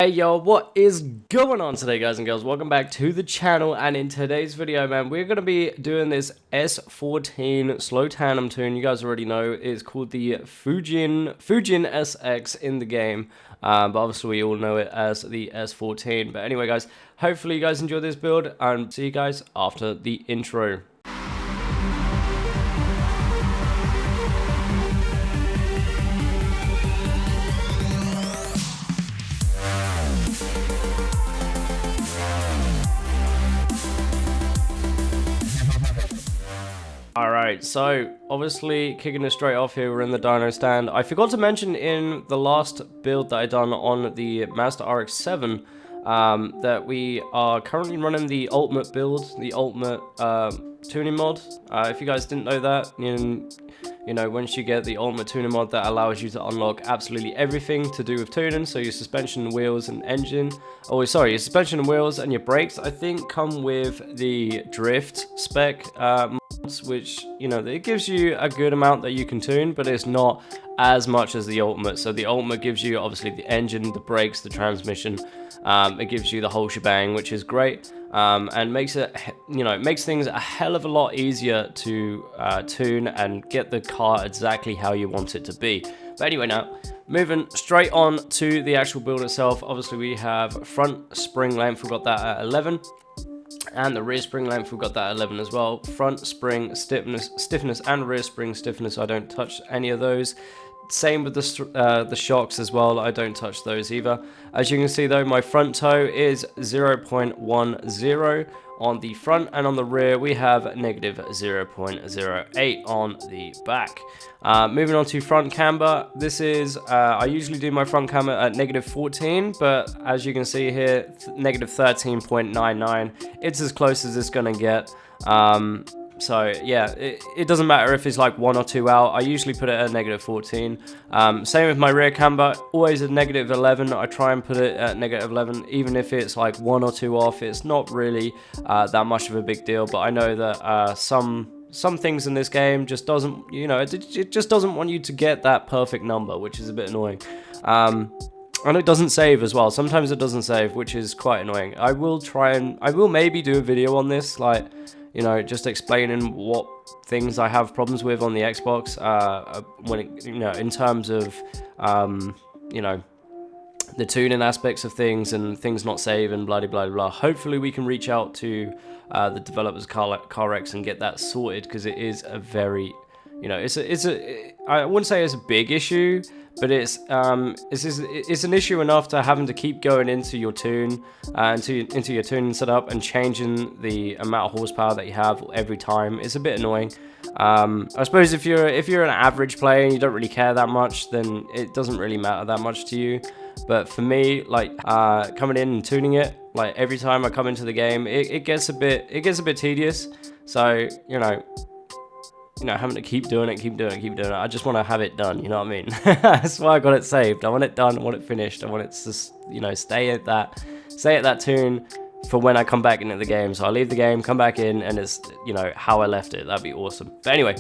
Hey yo, what is going on today, guys and girls? Welcome back to the channel, and in today's video, man, we're going to be doing this S14 slow tandem tune. You guys already know it's called the Fujin SX in the game, but obviously we all know it as the S14. But anyway, guys, hopefully you guys enjoy this build, and see you guys after the intro. Alright, so obviously kicking it straight off here, we're in the dyno stand. I forgot to mention in the last build that I done on the Master RX-7 that we are currently running the ultimate build, the ultimate tuning mod. If you guys didn't know that, you know, once you get the ultimate tuning mod, that allows you to unlock absolutely everything to do with tuning. So your suspension, wheels, and engine. Oh, sorry, your suspension and wheels and your brakes, I think, come with the drift spec mods, which, you know, it gives you a good amount that you can tune, but it's not as much as the ultimate. So the ultimate gives you obviously the engine, the brakes, the transmission. It gives you the whole shebang, which is great, and makes it, you know, makes things a hell of a lot easier to tune and get the car exactly how you want it to be. But anyway, now moving straight on to the actual build itself. Obviously, we have front spring length, we've got that at 11. And the rear spring length, we've got that at 11 as well. Front spring stiffness and rear spring stiffness, I don't touch any of those. Same with the shocks as well, I don't touch those either. As you can see though, my front toe is 0.10 on the front, and on the rear we have negative 0.08 on the back. Moving on to front camber, this is, I usually do my front camber at negative 14, but as you can see here, negative 13.99, it's as close as it's gonna get. So yeah, it doesn't matter if it's like 1 or 2 out. I usually put it at negative 14. Same with my rear camber, always at negative 11. I try and put it at negative 11, even if it's like 1 or 2 off. It's not really that much of a big deal, but I know that some things in this game just doesn't, you know, it just doesn't want you to get that perfect number, which is a bit annoying. And it doesn't save as well. Sometimes it doesn't save, which is quite annoying. I will maybe do a video on this, like, you know, just explaining what things I have problems with on the Xbox, when it, you know, in terms of, you know, the tuning aspects of things and things not saving, blah blah blah. Hopefully we can reach out to the developers Carx and get that sorted, because it is a very, you know, I wouldn't say it's a big issue, but it's an issue enough to having to keep going into your tune, into your tuning setup and changing the amount of horsepower that you have every time. It's a bit annoying. I suppose if you're an average player and you don't really care that much, then it doesn't really matter that much to you. But for me, like, coming in and tuning it, like, every time I come into the game, it gets a bit tedious. So, you know, having to keep doing it. I just want to have it done, you know what I mean? That's why I got it saved. I want it done, I want it finished. I want it to, you know, stay at that tune for when I come back into the game. So I leave the game, come back in, and it's, you know, how I left it. That'd be awesome. But anyway,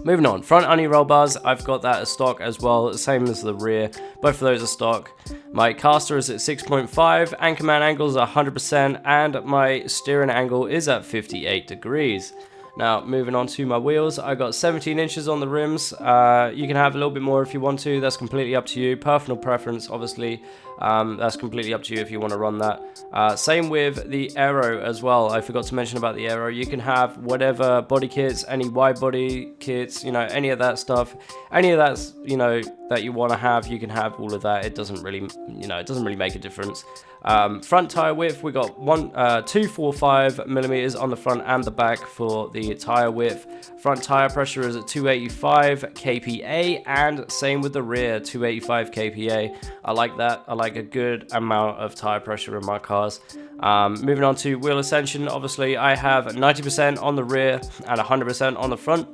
moving on. Front uni roll bars, I've got that as stock as well, same as the rear. Both of those are stock. My caster is at 6.5, anchor man angle is 100%, and my steering angle is at 58 degrees. Now, moving on to my wheels, I got 17 inches on the rims. You can have a little bit more if you want to. That's completely up to you. Personal preference, obviously. That's completely up to you if you want to run that. Same with the aero as well. I forgot to mention about the aero. You can have whatever body kits, any wide body kits, you know, any of that stuff. Any of that's, you know, that you want to have, you can have all of that. It doesn't really, you know, it doesn't really make a difference. Front tire width, we got 245 millimeters on the front and the back for the tire width. Front tire pressure is at 285 kPa, and same with the rear, 285 kPa. I like that. I like a good amount of tire pressure in my cars. Moving on to wheel ascension, obviously I have 90% on the rear and 100% on the front.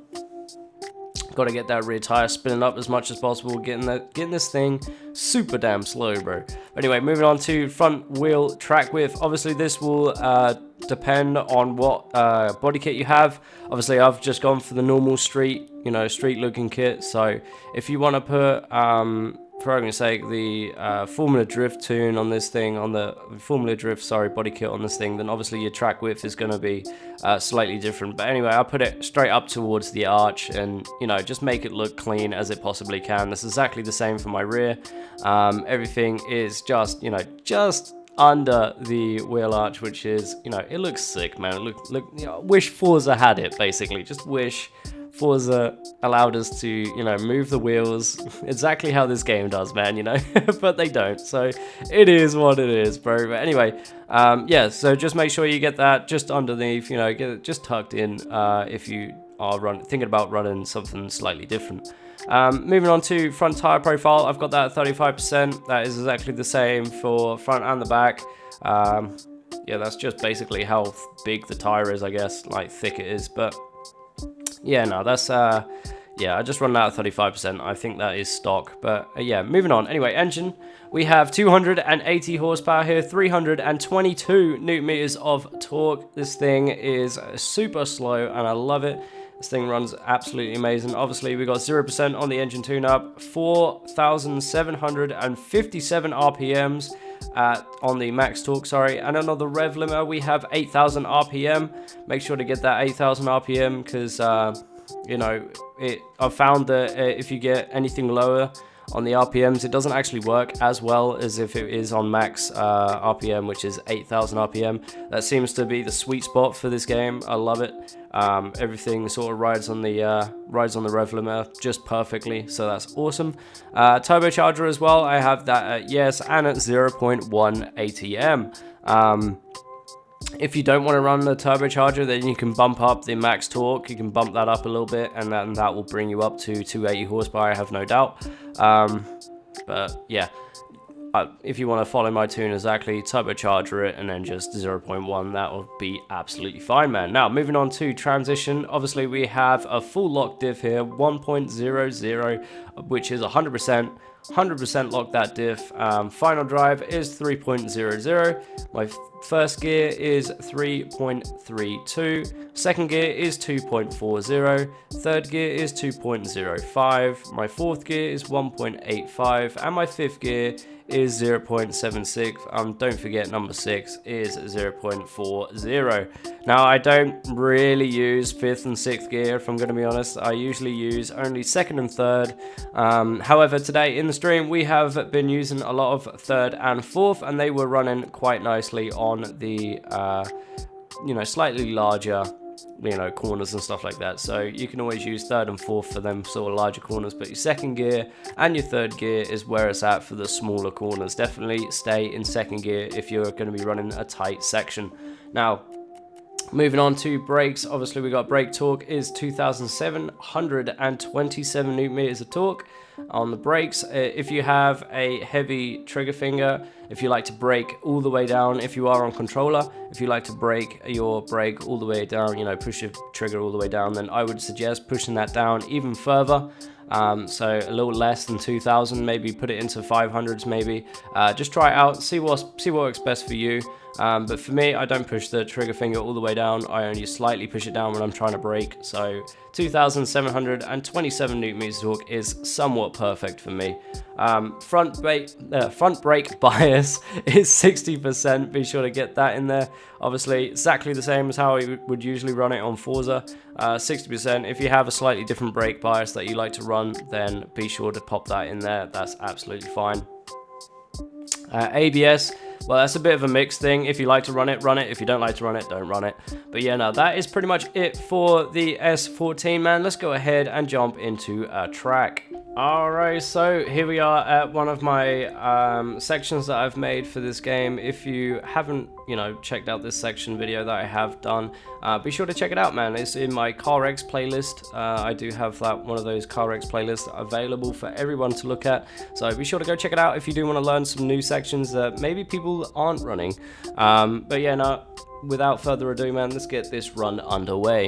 Got to get that rear tire spinning up as much as possible, getting this thing super damn slow, bro. Anyway, moving on to front wheel track width. Obviously, this will depend on what body kit you have. Obviously, I've just gone for the normal street, you know, street looking kit. So if you want to put for argument's sake, the Formula Drift tune on this thing, on the Formula Drift, sorry, body kit on this thing, then obviously your track width is going to be slightly different. But anyway, I put it straight up towards the arch and, you know, just make it look clean as it possibly can. That's exactly the same for my rear. Everything is just, you know, just under the wheel arch, which is, you know, it looks sick, man. Look, you know, wish Forza had it, basically. Just wish Forza allowed us to, you know, move the wheels exactly how this game does, man, you know. But they don't, so it is what it is, bro. But anyway, yeah, so just make sure you get that just underneath, you know, get it just tucked in if you are thinking about running something slightly different. Moving on to front tire profile, I've got that at 35%. That is exactly the same for front and the back. Yeah, that's just basically how big the tire is, I guess, like thick it is. But yeah, no, that's yeah, I just run that at 35%. I think that is stock. But yeah, moving on. Anyway, engine, we have 280 horsepower here, 322 newton meters of torque. This thing is super slow and I love it. This thing runs absolutely amazing. Obviously, we got 0% on the engine tune-up, 4,757 RPMs on the max torque, sorry. And on the rev limiter, we have 8,000 RPM. Make sure to get that 8,000 RPM because, you know, I've found that if you get anything lower on the RPMs, it doesn't actually work as well as if it is on max RPM, which is 8,000 RPM. That seems to be the sweet spot for this game. I love it. Everything sort of rides on the rev limiter just perfectly, so that's awesome. Turbocharger as well, I have that at yes and at 0.1 ATM. If you don't want to run the turbocharger, then you can bump up the max torque. You can bump that up a little bit, and then that will bring you up to 280 horsepower, I have no doubt. But yeah, if you want to follow my tune exactly, turbocharger it and then just 0.1, that will be absolutely fine, man. Now, moving on to transition, obviously we have a full lock diff here, 1.00, which is 100% lock that diff. Final drive is 3.00. My first gear is 3.32. Second gear is 2.40. Third gear is 2.05. My fourth gear is 1.85. And my fifth gear is 0.76. Don't forget number 6 is 0.40. Now, I don't really use 5th and 6th gear, if I'm going to be honest. I usually use only 2nd and 3rd. However, today in the stream, we have been using a lot of 3rd and 4th, and they were running quite nicely on the, you know, slightly larger, you know, corners and stuff like that. So you can always use 3rd and 4th for them sort of larger corners, but your 2nd gear and your 3rd gear is where it's at for the smaller corners. Definitely stay in 2nd gear if you're going to be running a tight section. Now, moving on to brakes, obviously we got brake torque is 2,727 newton meters of torque on the brakes. If you have a heavy trigger finger, if you like to brake all the way down, if you are on controller, if you like to brake your brake all the way down, you know, push your trigger all the way down, then I would suggest pushing that down even further. So a little less than 2,000, maybe put it into 500s maybe. Just try it out, see what works best for you. But for me, I don't push the trigger finger all the way down. I only slightly push it down when I'm trying to brake. So 2,727 newton meters torque is somewhat perfect for me. Front brake bias is 60%. Be sure to get that in there. Obviously, exactly the same as how I would usually run it on Forza. 60%. If you have a slightly different brake bias that you like to run, then be sure to pop that in there. That's absolutely fine. ABS. Well, that's a bit of a mixed thing. If you like to run it, run it. If you don't like to run it, don't run it. But yeah, no, that is pretty much it for the S14, man. Let's go ahead and jump into a track. Alright, so here we are at one of my sections that I've made for this game. If you haven't, you know, checked out this section video that I have done, be sure to check it out, man. It's in my Carx playlist. I do have that one of those Carx playlists available for everyone to look at. So be sure to go check it out if you do want to learn some new sections that maybe people aren't running. But yeah, no, without further ado, man, let's get this run underway.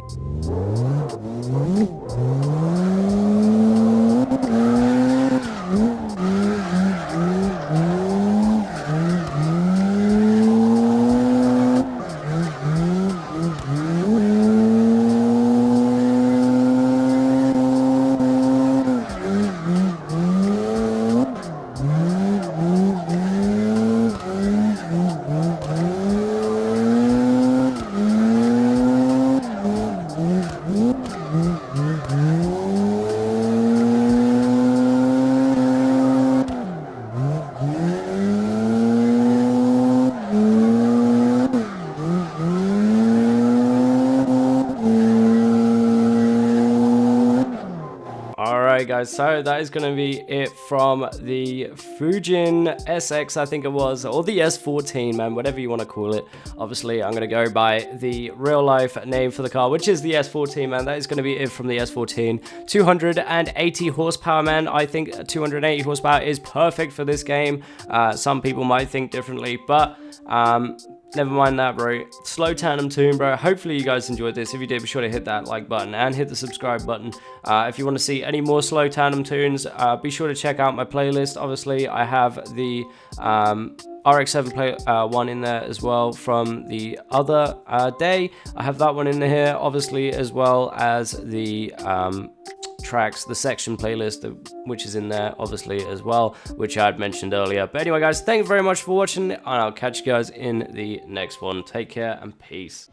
guys, so that is going to be it from the Fujin SX, I think it was, or the S14, man, whatever you want to call it. Obviously, I'm going to go by the real-life name for the car, which is the S14, man. That is going to be it from the S14. 280 horsepower, man. I think 280 horsepower is perfect for this game. Some people might think differently, but never mind that, bro. Slow tandem tune, bro. Hopefully you guys enjoyed this. If you did, be sure to hit that like button and hit the subscribe button. If you want to see any more slow tandem tunes, be sure to check out my playlist. Obviously, I have the RX-7 one in there as well from the other day. I have that one in here, obviously, as well as the tracks, the section playlist, which is in there obviously as well, which I had mentioned earlier. But anyway, guys, thank you very much for watching, and I'll catch you guys in the next one. Take care and peace.